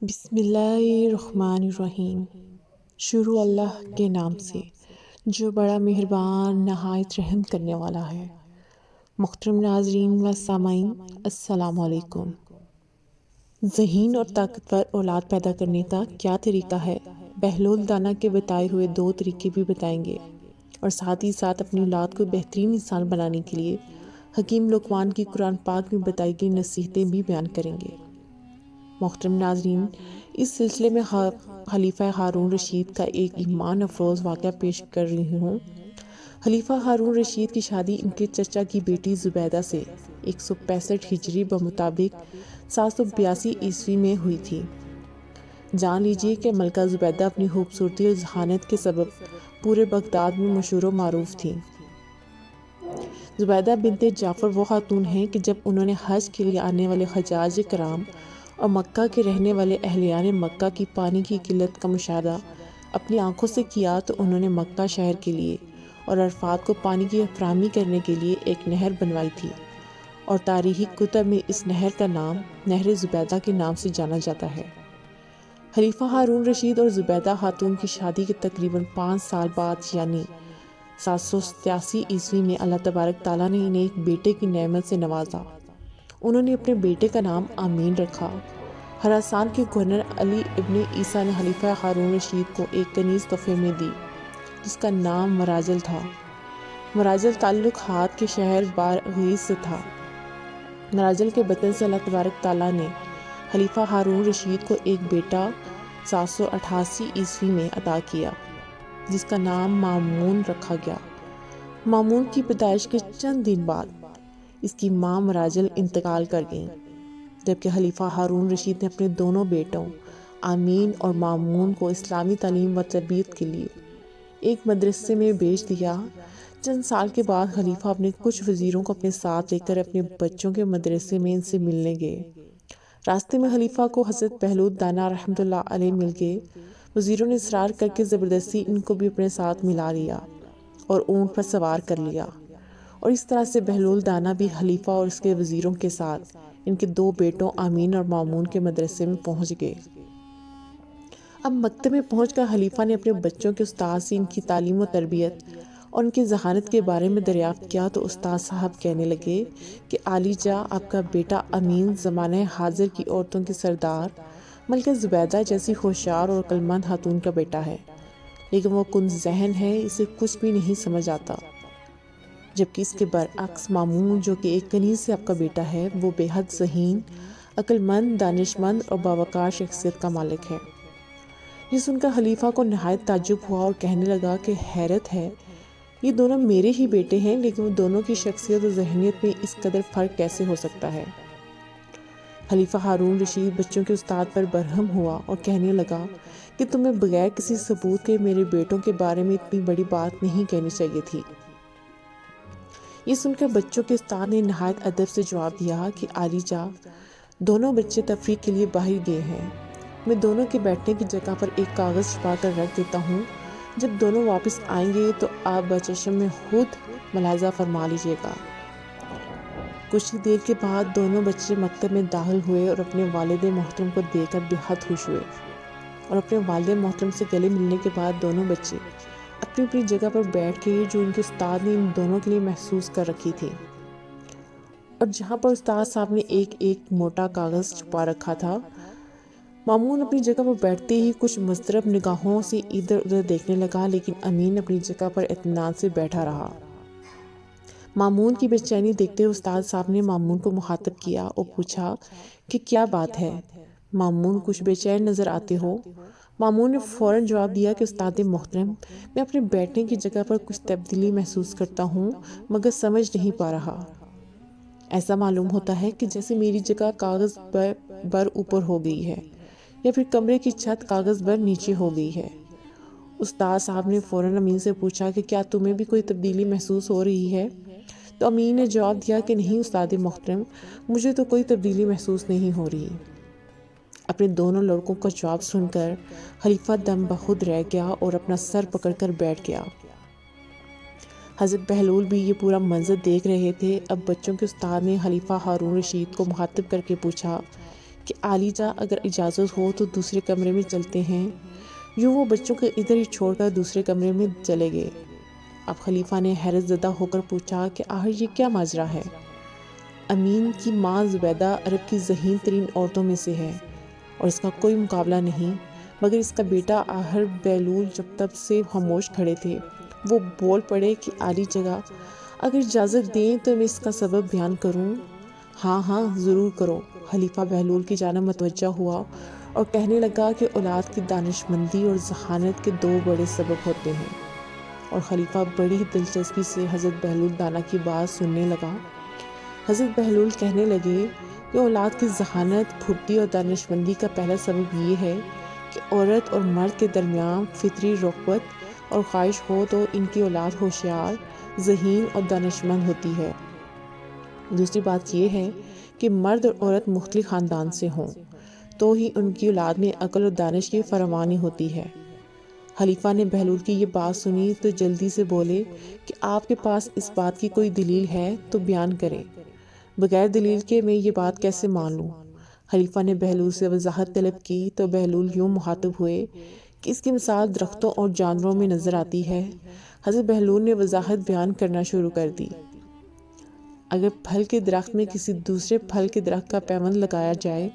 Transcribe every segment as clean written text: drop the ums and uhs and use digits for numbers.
بسم اللہ الرحمن الرحیم۔ شروع اللہ کے نام سے جو بڑا مہربان نہایت رحم کرنے والا ہے۔ محترم ناظرین و سامعین، السلام علیکم۔ ذہین اور طاقتور اولاد پیدا کرنے کا کیا طریقہ ہے؟ بہلول دانا کے بتائے ہوئے 2 طریقے بھی بتائیں گے اور ساتھ ہی ساتھ اپنی اولاد کو بہترین انسان بنانے کے لیے حکیم لقمان کی قرآن پاک میں بتائی گئی نصیحتیں بھی بیان کریں گے۔ محترم ناظرین، اس سلسلے میں خلیفہ ہارون رشید کا ایک ایمان افروز واقعہ پیش کر رہی ہوں۔ خلیفہ ہارون رشید کی شادی ان کے چچا کی بیٹی زبیدہ سے 165 ہجری بمطابق 782 عیسوی میں ہوئی تھی۔ جان لیجیے کہ ملکہ زبیدہ اپنی خوبصورتی اور ذہانت کے سبب پورے بغداد میں مشہور و معروف تھیں۔ زبیدہ بنت جعفر وہ خاتون ہیں کہ جب انہوں نے حج کے لیے آنے والے حجاج کرام اور مکہ کے رہنے والے اہلیان مکہ کی پانی کی قلت کا مشاہدہ اپنی آنکھوں سے کیا تو انہوں نے مکہ شہر کے لیے اور عرفات کو پانی کی فراہمی کرنے کے لیے ایک نہر بنوائی تھی، اور تاریخی کتب میں اس نہر کا نام نہر زبیدہ کے نام سے جانا جاتا ہے۔ خلیفہ ہارون رشید اور زبیدہ خاتون کی شادی کے تقریباً 5 سال بعد یعنی 787 عیسوی میں اللہ تبارک تعالیٰ نے انہیں ایک بیٹے کی نعمت سے نوازا۔ انہوں نے اپنے بیٹے کا نام آمین رکھا۔ خراسان کے گورنر علی ابن عیسیٰ نے خلیفہ ہارون رشید کو ایک کنیز تحفے میں دی جس کا نام مراجل تھا۔ مراجل تعلق ہاتھ کے شہر بارغیس سے تھا۔ مراجل کے بطن سے اللہ تبارک تعالیٰ نے خلیفہ ہارون رشید کو ایک بیٹا 788 عیسوی میں عطا کیا جس کا نام مامون رکھا گیا۔ مامون کی پیدائش کے چند دن بعد اس کی ماں مراجل انتقال کر گئیں، جبکہ خلیفہ ہارون رشید نے اپنے دونوں بیٹوں آمین اور مامون کو اسلامی تعلیم و تربیت کے لیے ایک مدرسے میں بھیج دیا۔ چند سال کے بعد خلیفہ اپنے کچھ وزیروں کو اپنے ساتھ لے کر اپنے بچوں کے مدرسے میں ان سے ملنے گئے۔ راستے میں خلیفہ کو حضرت بہلول دانا رحمۃ اللہ علیہ مل گئے۔ وزیروں نے اصرار کر کے زبردستی ان کو بھی اپنے ساتھ ملا لیا اور اونٹ پر سوار کر لیا، اور اس طرح سے بہلول دانا بھی خلیفہ اور اس کے وزیروں کے ساتھ ان کے 2 بیٹوں آمین اور مامون کے مدرسے میں پہنچ گئے۔ اب مکتب میں پہنچ کر خلیفہ نے اپنے بچوں کے استاد سے ان کی تعلیم و تربیت اور ان کی ذہانت کے بارے میں دریافت کیا تو استاد صاحب کہنے لگے کہ عالی جاں، آپ کا بیٹا امین زمانہ حاضر کی عورتوں کی سردار ملکہ زبیدہ جیسی ہوشیار اور عقل مند خاتون کا بیٹا ہے، لیکن وہ کند ذہن ہے، اسے کچھ بھی نہیں سمجھ آتا، جبکہ اس کے برعکس مامون جو کہ ایک کنیز سے آپ کا بیٹا ہے وہ بے حد ذہین، عقل مند، دانش مند اور باوقار شخصیت کا مالک ہے۔ یہ سن کر خلیفہ کو نہایت تعجب ہوا اور کہنے لگا کہ حیرت ہے، یہ دونوں میرے ہی بیٹے ہیں، لیکن وہ دونوں کی شخصیت اور ذہنیت میں اس قدر فرق کیسے ہو سکتا ہے؟ خلیفہ ہارون رشید بچوں کے استاد پر برہم ہوا اور کہنے لگا کہ تمہیں بغیر کسی ثبوت کے میرے بیٹوں کے بارے میں اتنی بڑی بات نہیں کہنی چاہیے تھی۔ یہ سن کر بچوں کے استاد نے نہایت ادب سے جواب دیا کہ عالی جاں، دونوں بچے تفریح کے لیے باہر گئے ہیں، میں دونوں کے بیٹھنے کی جگہ پر ایک کاغذ چھپا کر رکھ دیتا ہوں، جب دونوں واپس آئیں گے تو آپ بچشم میں خود ملاحظہ فرما لیجیے گا۔ کچھ ہی دیر کے بعد دونوں بچے مکتب میں داخل ہوئے اور اپنے والد محترم کو دیکھ کر بے حد خوش ہوئے، اور اپنے والد محترم سے گلے ملنے کے بعد دونوں بچے اپنی اپنی جگہ پر بیٹھ گئے جو ان کے استاد نے ان دونوں کے لیے محسوس کر رکھی تھی، اور جہاں پر استاد صاحب نے ایک موٹا کاغذ چھپا رکھا تھا۔ مامون اپنی جگہ پر بیٹھتے ہی کچھ مضطرب نگاہوں سے ادھر ادھر دیکھنے لگا، لیکن امین اپنی جگہ پر اطمینان سے بیٹھا رہا۔ مامون کی بے چینی دیکھتے ہوئے استاد صاحب نے مامون کو مخاطب کیا اور پوچھا کہ کیا بات ہے؟ مامون، کچھ بے چین نظر آتے ہو۔ مامون نے فوراً جواب دیا کہ استاد محترم، میں اپنے بیٹھنے کی جگہ پر کچھ تبدیلی محسوس کرتا ہوں، مگر سمجھ نہیں پا رہا۔ ایسا معلوم ہوتا ہے کہ جیسے میری جگہ کاغذ بر اوپر ہو گئی ہے، یا پھر کمرے کی چھت کاغذ بر نیچے ہو گئی ہے۔ استاد صاحب نے فوراً امین سے پوچھا کہ کیا تمہیں بھی کوئی تبدیلی محسوس ہو رہی ہے؟ تو امین نے جواب دیا کہ نہیں استاد محترم، مجھے تو کوئی تبدیلی محسوس نہیں ہو رہی۔ اپنے دونوں لڑکوں کا جواب سن کر خلیفہ دم بخود رہ گیا اور اپنا سر پکڑ کر بیٹھ گیا۔ حضرت بہلول بھی یہ پورا منظر دیکھ رہے تھے۔ اب بچوں کے استاد نے خلیفہ ہارون رشید کو مخاطب کر کے پوچھا کہ علی جا اگر اجازت ہو تو دوسرے کمرے میں چلتے ہیں۔ یوں وہ بچوں کو ادھر ہی چھوڑ کر دوسرے کمرے میں چلے گئے۔ اب خلیفہ نے حیرت زدہ ہو کر پوچھا کہ آخر یہ کیا ماجرا ہے؟ امین کی ماں زبیدہ عرب کی ذہین ترین عورتوں میں سے ہے اور اس کا کوئی مقابلہ نہیں، مگر اس کا بیٹا آہر بہلول جب تب سے خاموش کھڑے تھے، وہ بول پڑے کہ عالی جگہ اگر اجازت دیں تو میں اس کا سبب بیان کروں۔ ہاں ہاں ضرور کرو۔ خلیفہ بہلول کی جانب متوجہ ہوا اور کہنے لگا کہ اولاد کی دانشمندی اور ذہانت کے دو بڑے سبب ہوتے ہیں، اور خلیفہ بڑی دلچسپی سے حضرت بہلول دانا کی بات سننے لگا۔ حضرت بہلول کہنے لگے کہ اولاد کی ذہانت، پھرتی اور دانشمندی کا پہلا سبب یہ ہے کہ عورت اور مرد کے درمیان فطری رغبت اور خواہش ہو تو ان کی اولاد ہوشیار، ذہین اور دانشمند ہوتی ہے۔ دوسری بات یہ ہے کہ مرد اور عورت مختلف خاندان سے ہوں تو ہی ان کی اولاد میں عقل اور دانش کی فراوانی ہوتی ہے۔ خلیفہ نے بہلول کی یہ بات سنی تو جلدی سے بولے کہ آپ کے پاس اس بات کی کوئی دلیل ہے تو بیان کریں، بغیر دلیل کے میں یہ بات کیسے مان لوں؟ خلیفہ نے بہلول سے وضاحت طلب کی تو بہلول یوں مخاطب ہوئے کہ اس کی مثال درختوں اور جانوروں میں نظر آتی ہے۔ حضرت بہلول نے وضاحت بیان کرنا شروع کر دی۔ اگر پھل کے درخت میں کسی دوسرے پھل کے درخت کا پیوند لگایا جائے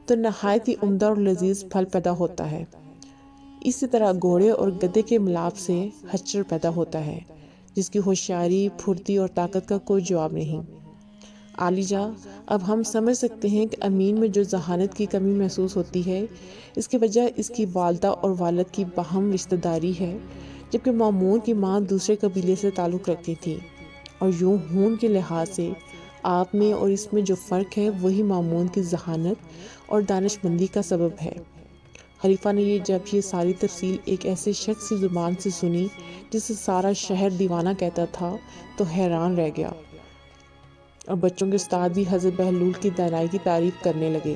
تو نہایت ہی عمدہ اور لذیذ پھل پیدا ہوتا ہے۔ اسی طرح گھوڑے اور گدھے کے ملاپ سے خچر پیدا ہوتا ہے جس کی ہوشیاری، پھرتی اور طاقت کا کوئی جواب نہیں۔ عالی جا اب ہم سمجھ سکتے ہیں کہ امین میں جو ذہانت کی کمی محسوس ہوتی ہے اس کی وجہ اس کی والدہ اور والد کی باہم رشتہ داری ہے، جبکہ مامون کی ماں دوسرے قبیلے سے تعلق رکھتی تھی، اور یوں خون کے لحاظ سے آپ میں اور اس میں جو فرق ہے وہی مامون کی ذہانت اور دانشمندی کا سبب ہے۔ خلیفہ نے جب یہ ساری تفصیل ایک ایسے شخص کی زبان سے سنی جسے سارا شہر دیوانہ کہتا تھا تو حیران رہ گیا، اور بچوں کے استاد بھی حضرت بہلول کی دانائی کی تعریف کرنے لگے۔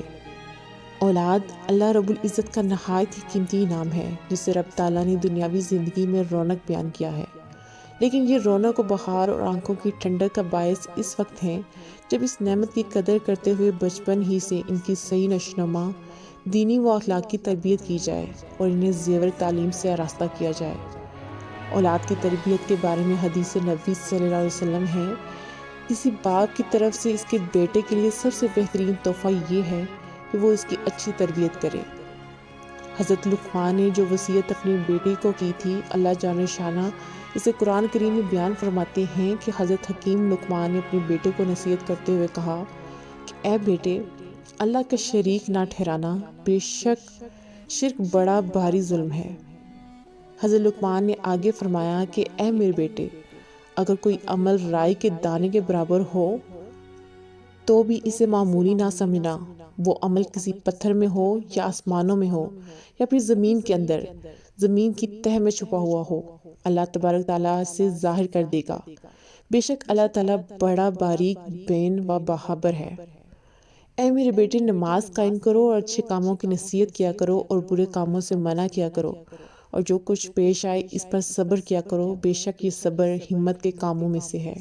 اولاد اللہ رب العزت کا نہایت ہی قیمتی انعام ہے جسے رب تعالیٰ نے دنیاوی زندگی میں رونق بیان کیا ہے، لیکن یہ رونق و بہار اور آنکھوں کی ٹھنڈک کا باعث اس وقت ہے جب اس نعمت کی قدر کرتے ہوئے بچپن ہی سے ان کی صحیح نشوونما دینی و اخلاقی تربیت کی جائے اور انہیں زیور تعلیم سے آراستہ کیا جائے۔ اولاد کی تربیت کے بارے میں حدیث نبوی صلی اللہ علیہ وسلم ہے، کسی باپ کی طرف سے اس کے بیٹے کے لیے سب سے بہترین تحفہ یہ ہے کہ وہ اس کی اچھی تربیت کرے۔ حضرت لقمان نے جو وصیت اپنی بیٹی کو کی تھی، اللہ جل شانہ اسے قرآن کریم میں بیان فرماتے ہیں کہ حضرت حکیم لقمان نے اپنے بیٹے کو نصیحت کرتے ہوئے کہا کہ اے بیٹے، اللہ کا شریک نہ ٹھہرانا، بے شک شرک بڑا بھاری ظلم ہے۔ حضرت لقمان نے آگے فرمایا کہ اے میرے بیٹے، اگر کوئی عمل رائی کے دانے کے برابر ہو تو بھی اسے معمولی نہ سمجھنا، وہ عمل کسی پتھر میں ہو یا آسمانوں میں ہو یا پھر زمین کے اندر، زمین کی تہہ میں چھپا ہوا ہو، اللہ تبارک تعالیٰ سے ظاہر کر دے گا۔ بے شک اللہ تعالیٰ بڑا باریک بین و باخبر ہے۔ اے میرے بیٹے، نماز قائم کرو اور اچھے کاموں کی نصیحت کیا کرو اور برے کاموں سے منع کیا کرو، اور جو کچھ پیش آئے اس پر صبر کیا کرو، بے شک یہ صبر ہمت کے کاموں میں سے ہے۔